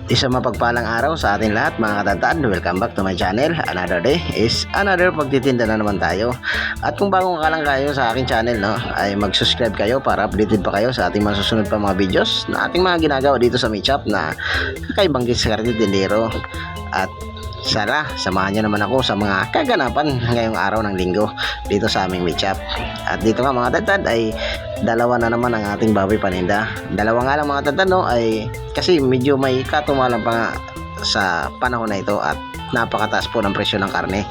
Isang mapagpalang araw sa ating lahat mga katantaan. Welcome back to my channel. Another day is another pagtitinda na naman tayo. At kung bagong ka lang kayo sa aking channel, ay mag-subscribe kayo para updated pa kayo sa ating mga susunod pa mga videos na ating mga ginagawa dito sa Meetup na kakaibang diskarte tindero. At sana samahan nyo naman ako sa mga kaganapan ngayong araw ng linggo dito sa aming Meetup. At dito nga mga tatad ay dalawa na naman ang ating baboy paninda. Dalawa nga lang mga tatad ay kasi medyo may katumalan pa nga sa panahon na ito at napakataas po ng presyo ng karne.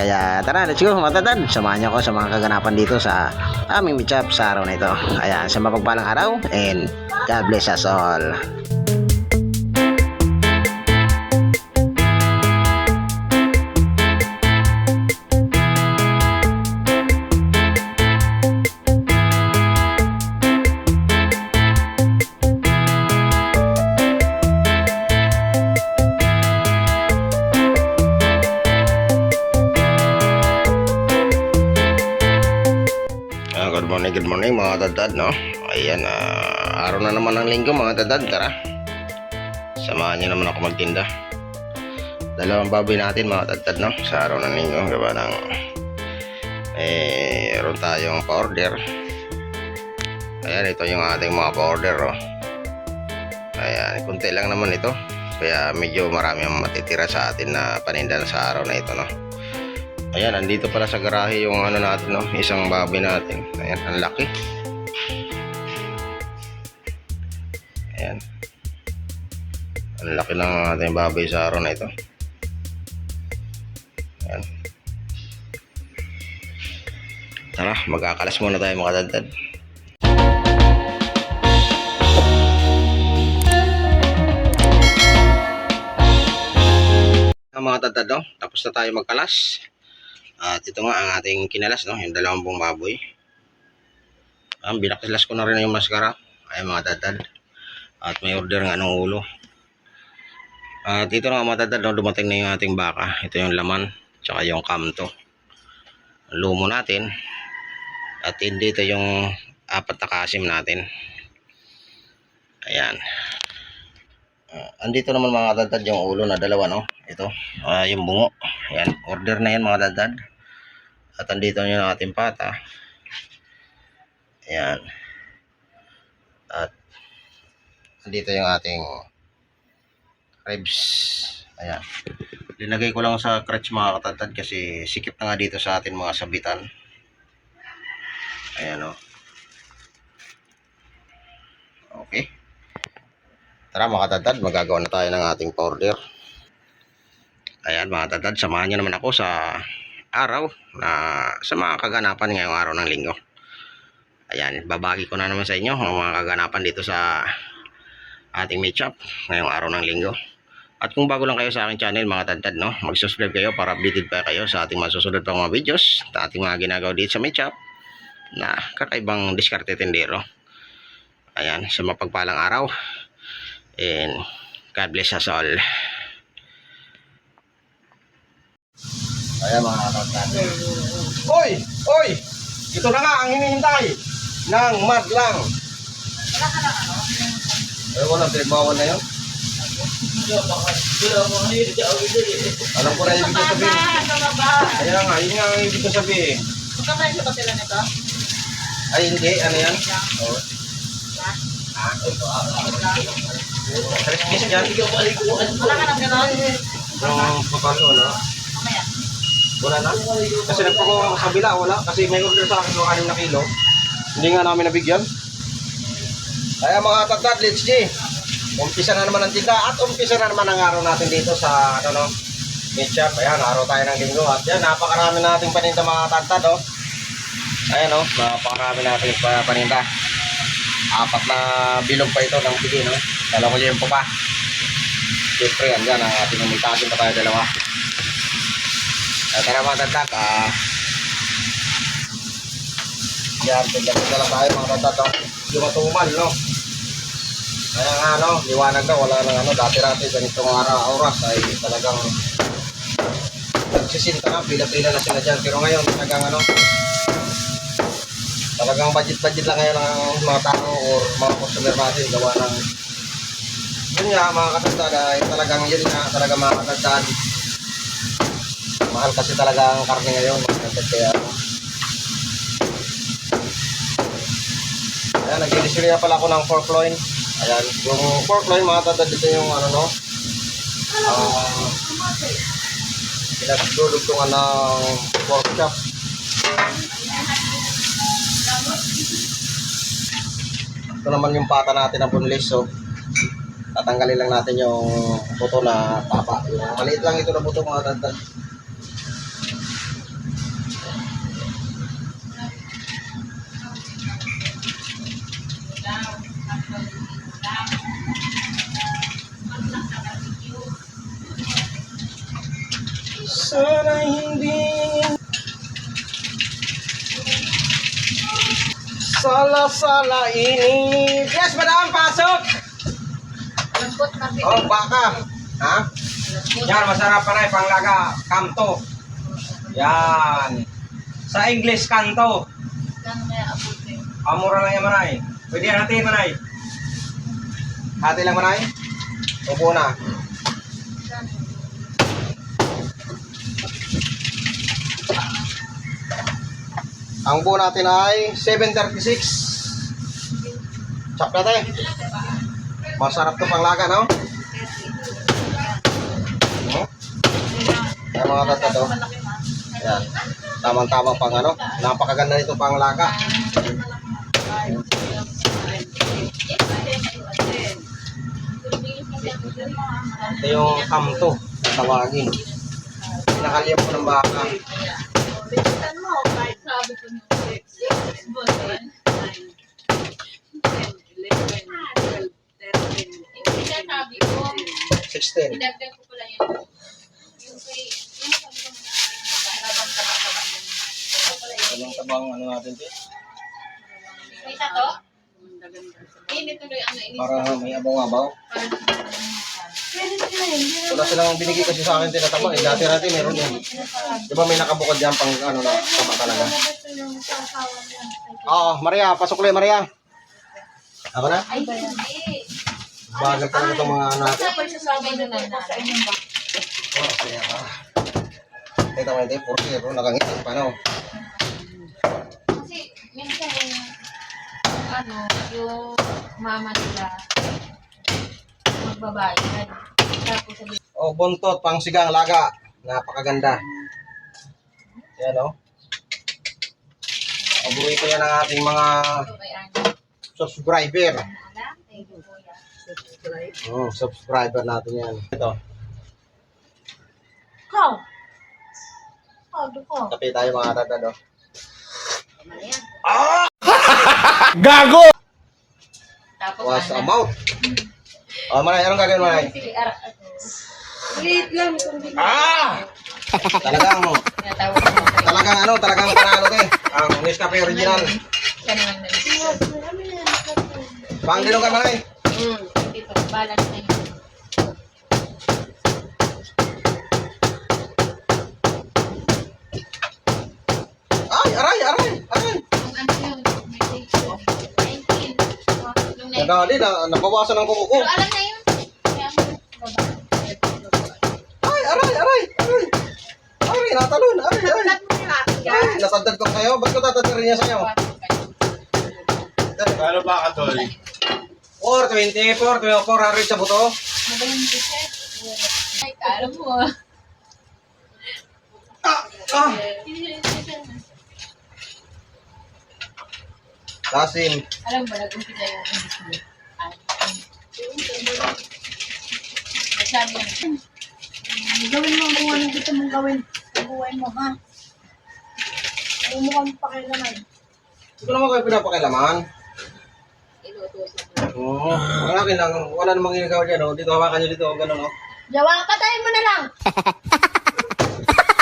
Kaya tara, let's go mga tatad. Samahan niyo ako sa mga kaganapan dito sa aming Meetup sa araw na ito. Ayan, sa mapagpalang araw and God bless us all. Good morning mga tatad, Ayan, araw na naman ng linggo mga tatad. Tara, samahan nyo naman ako magtinda. Dalawang baboy natin mga tatad, sa araw ng linggo. Gawa ng meron tayong pa-order. Ayan, ito yung ating mga pa-order, Ayan, kunti lang naman ito. Kaya medyo marami ang matitira sa atin na paninda sa araw na ito, Ayan, andito pala sa garahe yung natin, isang baboy natin. Ayan, ang laki. Ayan. Ang laki ng ating baboy sa araw na ito. Ayan. Tara, magkakalas muna tayo mga tatad. Mga tatad, tapos na tayo magkalas. At ito nga ang ating kinalas, yung dalawang buong baboy. Binaklas ko na rin yung maskara. Ay mga tatad. At may order nga ng ulo. At ito nga mga tatad, dumating na yung ating baka. Ito yung laman, tsaka yung kamto. Ang lumo natin. At dito yung apat na kasim natin. Ayan. Andito naman mga tatad yung ulo na dalawa, Ito, yung bungo. Ayan, order na yan mga tatad. At andito yung ating pata. Ayan. At andito yung ating ribs. Ayan. Linagay ko lang sa crutch mga katatad kasi sikip na nga dito sa ating mga sabitan. Ayan, Okay. Tara mga katatad, magagawa na tayo ng ating order. Ayan mga tatad, samahan nyo naman ako sa araw na sa mga kaganapan ngayong araw ng linggo. Ayan, babagi ko na naman sa inyo ang mga kaganapan dito sa ating Meetup ngayong araw ng linggo. At kung bago lang kayo sa aking channel mga tatad, mag-subscribe kayo para updated pa kayo sa ating masusunod pang mga videos na ating mga ginagawa dito sa Meetup na kakaibang diskarte tindero. Ayan, sa mapagpalang araw and God bless us all. Ayan mga tatay. Oy! Oy! Ito na nga ang hinihintay ng madlang. Wala ka na Wala, pinagbawan na yun. Alam ko na yung ibig ko sabihin. Ayan nga, yun nga ang ibig ko sabihin. Magkakain sa patila nito? Ay hindi, ano yan? Christmas yan. Wala ka na gano'n? Yung papalo, Mamaya. Wala na? Kasi nagpagawa sa kabila, wala. Kasi may order sa akin ng 6 na kilo. Hindi nga namin nabigyan. Kaya mga tatad, let's see. Umpisa na naman ang tinda at umpisa na naman ang araw natin dito sa Meetup. Ayan, araw tayo ng linggo. At yan, napakarami nating paninda mga tatad, Ayan, napakarami nating paninda. 4 na bilog pa ito ng pili, Dalawa ko yung pa. Siyempre, andyan ang ating umitasin pa tayo dalawa. Tara mga tatad, yan, tignan lang tayo mga tatad, yung matumal, Kaya nga, liwanag na, wala nang dati-dati, ganitong oras ay talagang nagsisinta na, pila-pila na sila dyan. Pero ngayon, talagang budget lang ngayon ang mga tao o mga customer natin gawa ng Yun nga mga katandaan ay talagang yun nga talaga mga katandaan. Mahal kasi talaga ang karne ngayon mga katandaan. Kaya ayan, nag-delivery na pala ako ng pork loin. Ayan, yung pork loin mga katandaan dito yung ano no. Pinaglulugtungan ng pork chop. Ito naman yung pata natin na boneless. So tatanggalin lang natin yung buto na tapa. Yung maliit lang ito na buto mga katandaan. Sana hindi sala-sala ini. Yes, madam, pasok! Lambot na Oh, baka. Ha? Yan, masarap pa rin, panglaga, kanto. Yan. Sa English, kanto. Gano'n kaya abutin? Amura lang yan, manay. Pwede yan natin, manay. Hati lang manay. Upo na. Ang buo natin ay 736. Chop natin. Masarap to panglaga, no? Ayan mga katado. Ayan. Tamang-tama pang ano. Napakaganda nito panglaga. Ito yung kamto. Tawagin. Pinakaliyap ko ng baka. Bilisan mo, kahit sabi ko ng 6, 7, 9, 10, 11, 12, 13. Hindi ka sabi ko. 16. Pinagdag ko pala yun. Yung kay, yung sabi ko na habang tabak-tabak yun. Ito pala yun. Anong tabang ano natin ito? May sato? Hindi tuloy ano ini. Para may abaw-abaw. Pwede sila yun. Wala silang binigay kasi sa akin tinataba. Eh, dati meron yan. Di ba may nakabukod dyan pang ano na taba talaga? Oo, Maria. Pasok ulit, Maria. Ako na? Ay, hindi. Bagal talaga itong mga anak. Kapag sa amin na sa inyong ba? Oh, kaya ka. Ito nga ito, puro pero nakangiti. Paano? Kasi minsan ano, yung mama nila magbabayad. Tapos sabi, Oh, buntot, pang sigang laga. Napakaganda. Yan, oh. Paborito yan ng ating mga ito kay Ana. subscriber. Alam, thank you kuya. Subscriber natin yan. Ito, Ikaw! Ko. kape tayo mga tatad, oh. Ayan. Gago! Tapos Was a Ana. mouth. Oh, Manay, anong gagawin, Manay? Sige, Liit lang. Talagang, Tinatawag ko. talagang panalo to eh. Ang Nescafe original. Siya naman na. Pang dilong ka, Manay. Dito, balance na yun. Ay, aray. Kung ano yun, may date yun. 19. Nung 19. Nadali na, nabawasan ng kuko ko. Pero alam na yun. Kaya mo, baba. Ay, aray. Ay, natalon. Ay. Lahat mo yung akin ka. Ay, natandad ko sa'yo. Ba't ko tatadad niya sa'yo? Paano ba ka, Tol? 424 sa buto. Magaling reset. Ay, kala mo. Ah! Lasim. Alam ba, nag-umpisa yung industry. Sabi yan. Gawin mo kung anong gusto mong gawin sa buhay mo, ha? Ayaw mo kang pakialaman. Hindi ko naman kayo pinapakilaman. Ilutusan mo. Oo. Ang akin lang, wala namang ginagawa dyan. Oh. Dito, hawakan nyo dito. Ganun, oh. Jawa, patayin mo na lang!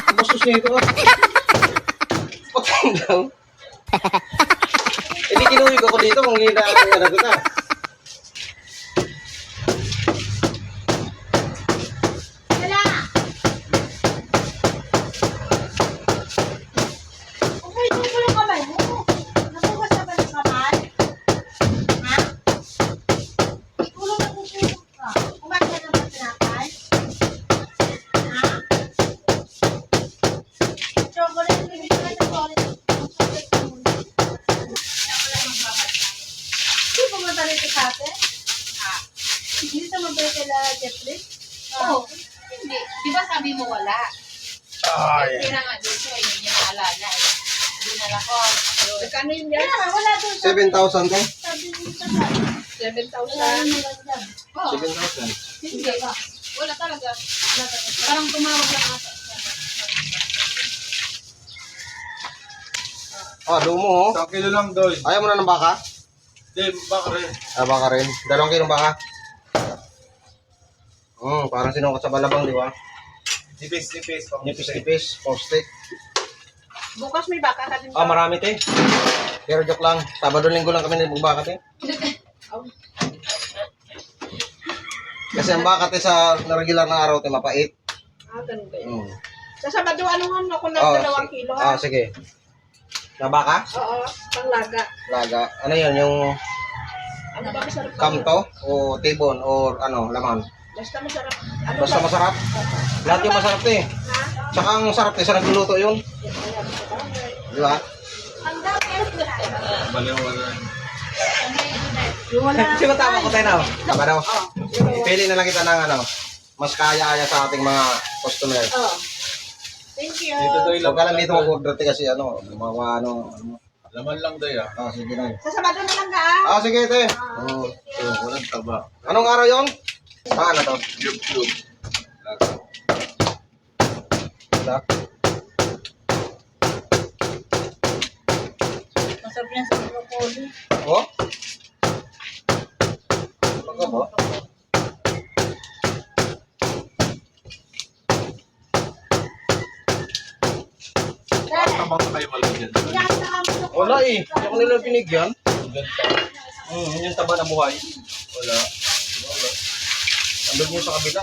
Ang bastos nito, oh. Patayin lang. Hindi kinuhig ako dito kung hindi na kita. Wala! Okay, ito ko lang kamay mo. Nakuha sa ba ng kamay? Ha? Ikaw lang nakukulong ka. Ano ito sa atin? Ah, Hindi sa mabay kala Jeffrey? oo. Hindi. Di ba sabi mo wala? Ay. Kaya nga dito, yun yung naalala eh. Dinala ko. Yun. Magkano yun yan? Wala doon sa 7,000 to? sabi mo sa akin. 7,000. Wala naman lang. Oo. 7,000. Hindi. Wala talaga. Parang tumawag lang ata. Ah, lumo oh. 1 kilo lang doy. Ayaw mo na ng baka? Di, baka rin. Ah, baka rin. 2 kilong baka. Parang sinukat sa balabang, di ba? Nipis-nipis. Nipis-nipis, postek. Bukas may baka ka din. Ah, marami te. Pero joke lang. Sabado linggo lang kami nagbubaka te. Kasi ang baka te sa regular na araw te mapait. Ah, ganun ba yun? Mm. Sa Sabado, ano nga ako ng Oh, 2 kilo ha? sige. Na baka? Oo, panglaga. Laga. Ano yun? Yung Ano ba masarap? kamto? O tibon? O ano? Laman? Basta masarap. Ano Basta ba? masarap. Lahat yung masarap te. Ha? Tsaka ang sarap te sa nagluluto yun. Di ba? Ang dami. Baliw-wala. Yung wala. Sino tama ko tayo na? Tama daw. Pili na lang kita ng ano. Mas kaya-aya sa ating mga customer. Oh. Thank you. Dito doy Huwag lang. ka lang dito mag-order te kasi ano. Mga ano. Laman lang doy ah. Ah, sige na. Sa Sabado na lang ka Ah, sige te. Oo. Oh, walang taba. Anong araw yun? Saan na to? Yub-yub. Ito? Masarap yan sa broccoli. Oh? Ano ba? Tabang kayo malam dyan. Pinakita ka mo sa Wala eh. Hindi ako nila binigyan. Ang ganda. Yun yung taba na buhay. Wala. Andun yun sa kabila.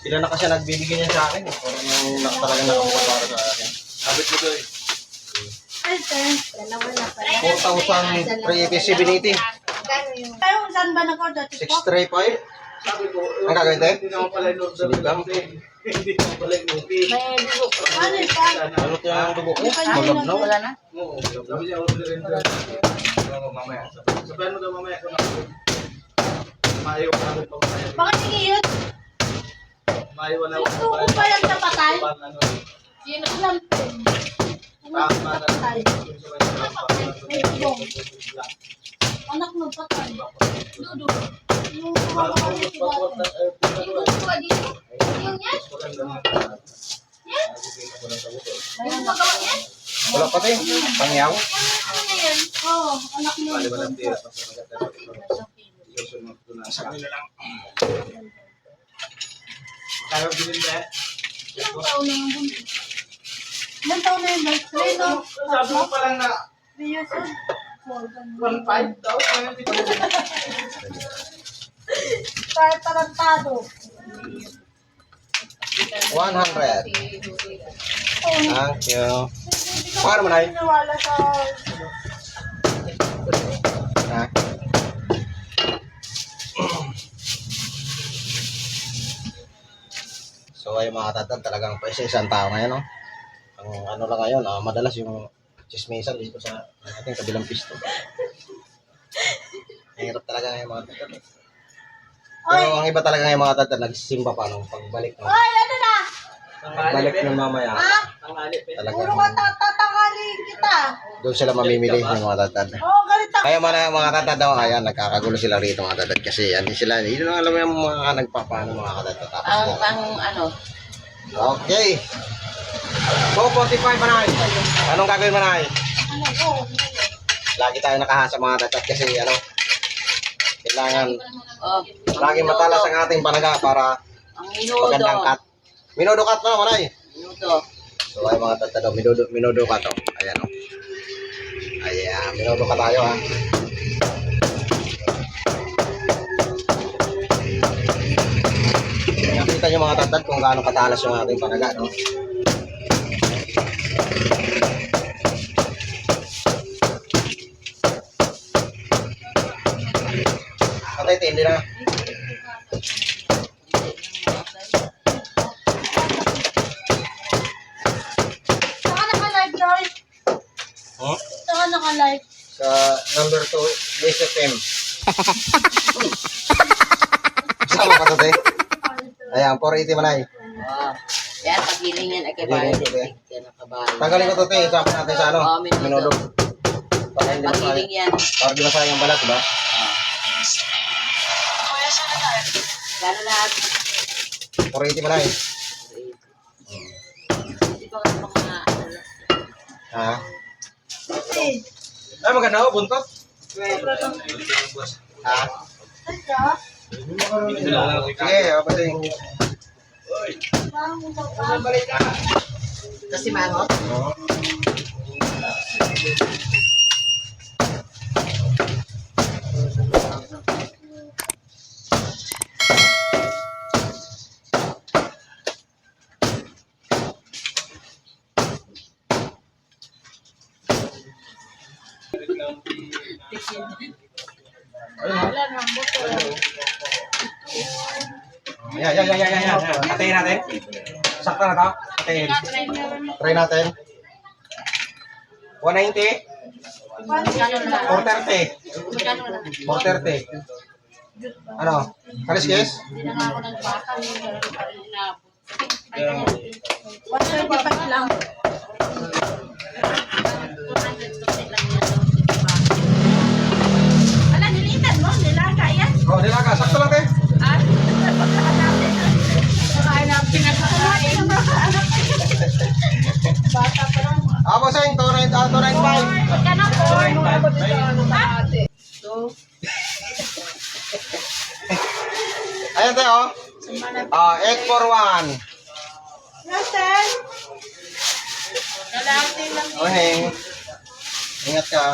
Sila na kasi nagbibigyan niya sa akin. Parang yung talaga nakabuka para sa akin. Sabit mo doy. Ay, sir. Dalawa na pala. 4,380. Kayo, saan ba nag-order? 635. Sabi ko, Ang gagawin tayo? hindi naman pala in-order nila. Hindi naman pala in-order. May dugo. Ano yun pa? Ano kaya ang dugo ko? Ano Malabnaw. Wala na? Oo. Sabi niya, order rin doon. Oo, mamaya. Sabihan mo daw mamaya kung ako. Maayo ka namin pa mamaya. Bakit sige yun? Maayo wala Yung dugo pa yan sa patay? Ano? Sino? Alam ko. Anak mo patay. May dugong. Anak mo patay. Dudo. Yung kumakawa niya sila. Ito ba dito? Yung yan? Yung magawa yan? Wala pa tayo. Pangyaw. Ano na yan? Oo, anak mo. Bali walang tira. Susunod ko na. Sabi na lang. Kaya bilhin ba? Ilang taon na yung buntis? Ilang taon na yung birth rate, no? Sabi mo pa lang na 3 years old. 1.5 daw. Kahit tarantado. 100. Thank you. Paano mo na yun? Nawala sa... Ha? So ay mga tatad, talagang pa isa-isang tao ngayon, no? Ang ano lang ngayon, madalas yung chismisan dito sa ating kabilang pisto. Hirap talaga ngayon mga tatad. Pero ang iba talaga ngayon mga tatad, nagsisimba pa nung pagbalik, no? Ay, ano na? Pagbalik ng mamaya, Puro ka talagang tatangalin kita. doon sila mamimili ng mga tatad. Oo, ganito. Kaya mga tatad daw, ayan, nagkakagulo sila rito mga tatad kasi yan sila, hindi na alam yung mga nagpapano mga tatad. Tapos Ano? okay. 4:45 manay. Anong gagawin manay? Ano ko? Lagi tayo nakahasa mga tatad kasi ano, kailangan Oh, laging matalas ang ating panaga para ang magandang cut. Minudo cut na manay. Minuto. So ay mga tatad, minudo cut to. Ayan o. Ayan, minudo cut tayo ha. Nakita nyo mga tatad kung gaano katalas yung ating panaga, no? Patay, hindi na. Saka naka-live, Lord. Huh? Saka mga like? Sa number 2, SFM. Sama pa to, te? Ayan, 480 manay. Oh. Yan, pagiling yan. Ay, kay Giling Bayo. ko, te. Yan ang kabayo. Tanggalin ko to, te. Isama natin sa ano? Oo, minudo. Minudo. Para hindi Pagiling masayang. yan. Para di masayang yung balat, diba? Gano'n lahat? 480 manay. Hindi pa kasi mga ano. Ha? Ay, maganda ako, buntot. Ha? Sige, ako din. Kasi mangot. Yan. Katayin natin. Sakto na to. Katayin. Try natin. 190. Magkano lahat? 430. Magkano lahat? 430. Ano? Kaliskis? Hindi na nga ako nagbaka. Inabot. 125 lang. Ala, nilitan mo? Nilaga yan? Oh, nilaga. Sakto lang, te. Ah, pagkaan natin. Pagkaan natin. Pinagkakain. Bata pa lang. Ako sa 295. Magkano po? Ha? Ayan, te, oh. 841. Nasaan? Lalaki lang. Okay. Ingat ka.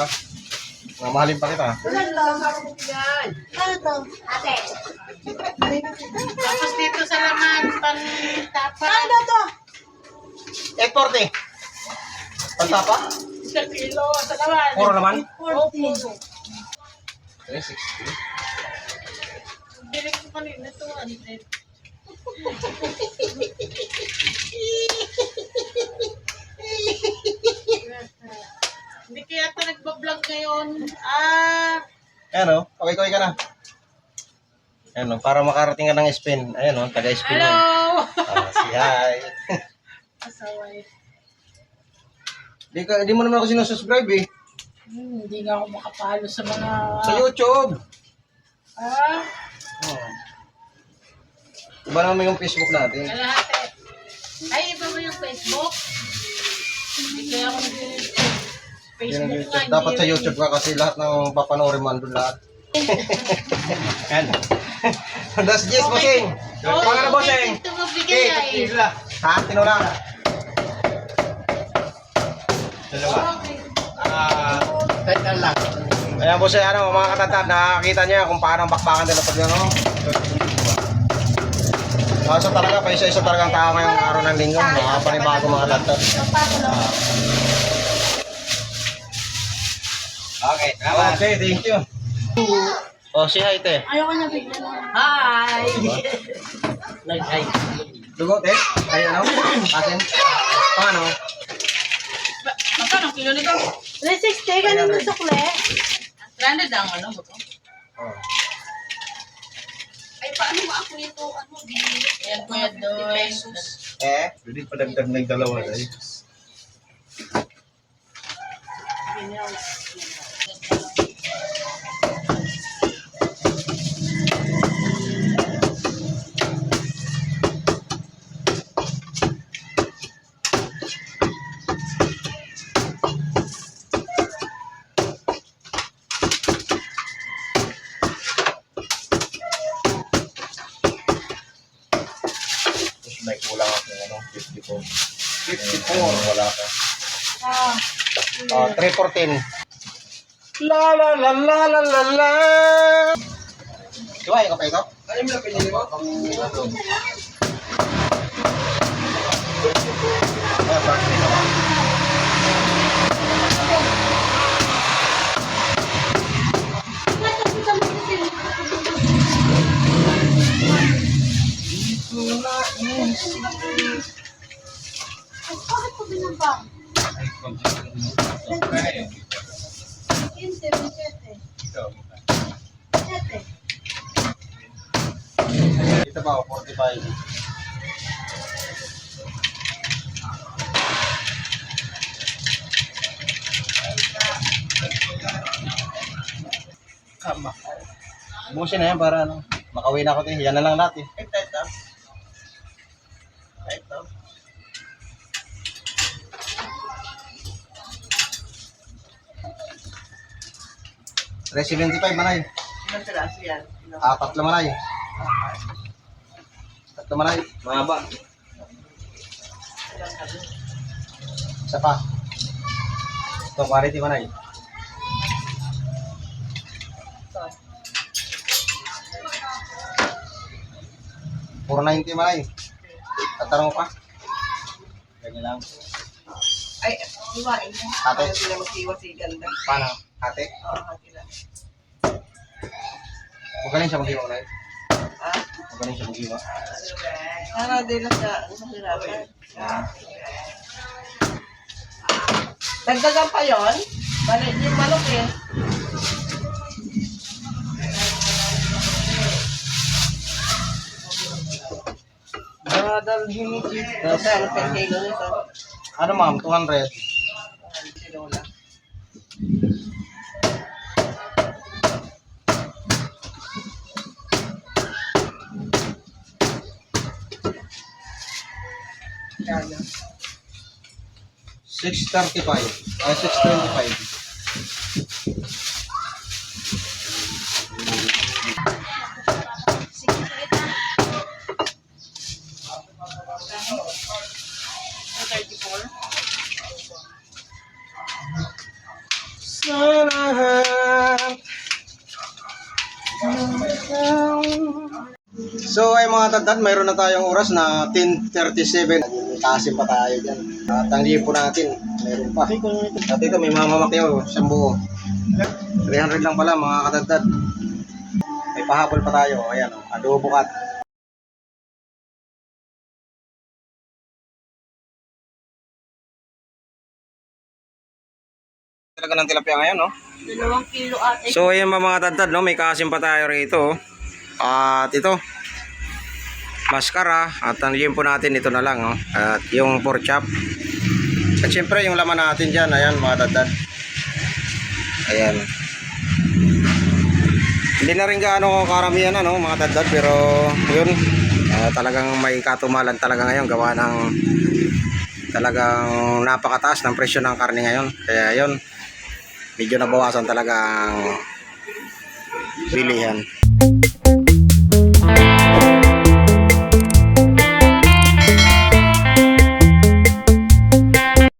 Mamahalin pa kita. Ano to? Ano to? Ate. Tapos dito sa laman, pang-tapa. Ano to? 840. Pantapa? Sa kilo, sa laman. Puro naman? 40. 360. Bili ko kanina ito, 100. Hindi kaya ito nagbablog ngayon. Ayan, oh. Kaway-kaway ka na. Ayan, oh. Para makarating ka ng spin. Ayan, oh. Taga-spin. Hello! Si hi. Asaway. Di mo naman ako sinusubscribe, eh. Hindi nga ako makapalo sa mga... Sa YouTube. Ah, Oh. Iba naman yung Facebook natin. kalahati. Ay, iba mo yung Facebook? Hindi kaya ako Yun ang Facebook YouTube. nga. Dapat sa YouTube ka kasi lahat ng papanoorin mo andun lahat. Yan. Das Jess, bossing. Pangalan na, bossing. Ito mo bigay ay. Ha? Tinula? Kahit na lang. Ayan, bossing, ano, mga katatad, nakakita niya kung paano ang bakbakan nila pag ano. So talaga, pa isa-isa talagang tao ngayong araw ng linggo. Makapanibago mga lantad. Okay, okay, thank you. Oh, si hi, te. Ayoko na bigyan. Hi! Hi. Dugot, eh? Ay, ano? Asin? Paano? Magkano ang kilo nito? 360, ganun yung sukle. 300 ang ano mo to? Oh. Ay, paano mo ako nito? Ano, binili? Ayan, Kuya Doy. Eh? Pwede pa dagdag ng dalawa, ay. May kulang ako ng 54. 54. Wala ka. Ah, Oh, 314. La la la la la la la. Kumain ka pa ito? Ano mo na pinili mo? Ah, bakit ito? bakit ko binabang? ito, 45. Kama. Busin na yan para ano, makauwi na ako din. Yan na lang natin. Ito. Ito. $3.75 manay. Ilang piraso yan? Tatlo manay. Tatlo manay. Mahaba. Ilang kami? Isa pa. Ito, quality manay. Ito. 490 manay. Tatarong mo pa. Ganyan lang. Ay, iwain mo. Ate. Para sila mag-iwas si ganda. Paano? Ate? Oo, hati lang. Magaling siya mag-iwa manay. Ha? Magaling siya mag-iwa. Para din na siya, mahirapan. Dagdagan pa yon. Balik yung manok eh. Dadalhin kita. Dagdagan pa kilo nito. Ano ma'am? 200. Kilo lang. Kaya. 635. Ay, 625. So ay mga tadtad, mayroon na tayong oras na 10:37. Kasim pa tayo dyan. At ang lipo natin, mayroon pa. At ito may mamamakyaw, isang buo. 300 lang pala mga katadtad. May pahabol pa tayo. Ayan, adobo kat. Talaga ng tilapia ngayon, no? 2 kilo ate. So ayan mga tadtad, no? May kasim pa tayo rito. At ito, mascara. At ang po natin ito na lang, no? At yung pork chop. At syempre yung laman natin dyan, ayan mga tadtad. Ayan. Hindi na rin gaano karamihan, ano, mga tadtad. Pero yun, talagang may katumalan talaga ngayon. Gawa ng talagang napakataas ng presyo ng karne ngayon. Kaya yun, medyo nabawasan talaga ang bilihan.